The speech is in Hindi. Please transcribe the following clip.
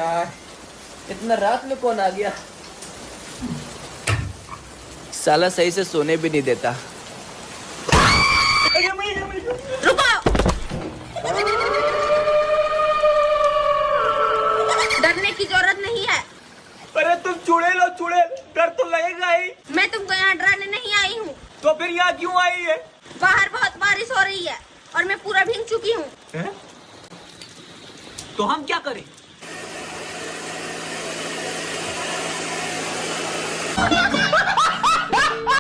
यार, इतना रात में कौन आ गया? साला सही से सोने भी नहीं देता। रुको, डरने की जरूरत नहीं है। अरे तुम चुड़ैल हो चुड़ैल, डर तो लगेगा ही। मैं तुमको यहाँ डराने नहीं आई हूँ। तो फिर यहाँ क्यों आई है? बाहर बहुत बारिश हो रही है और मैं पूरा भीग चुकी हूँ। तो हम क्या करें?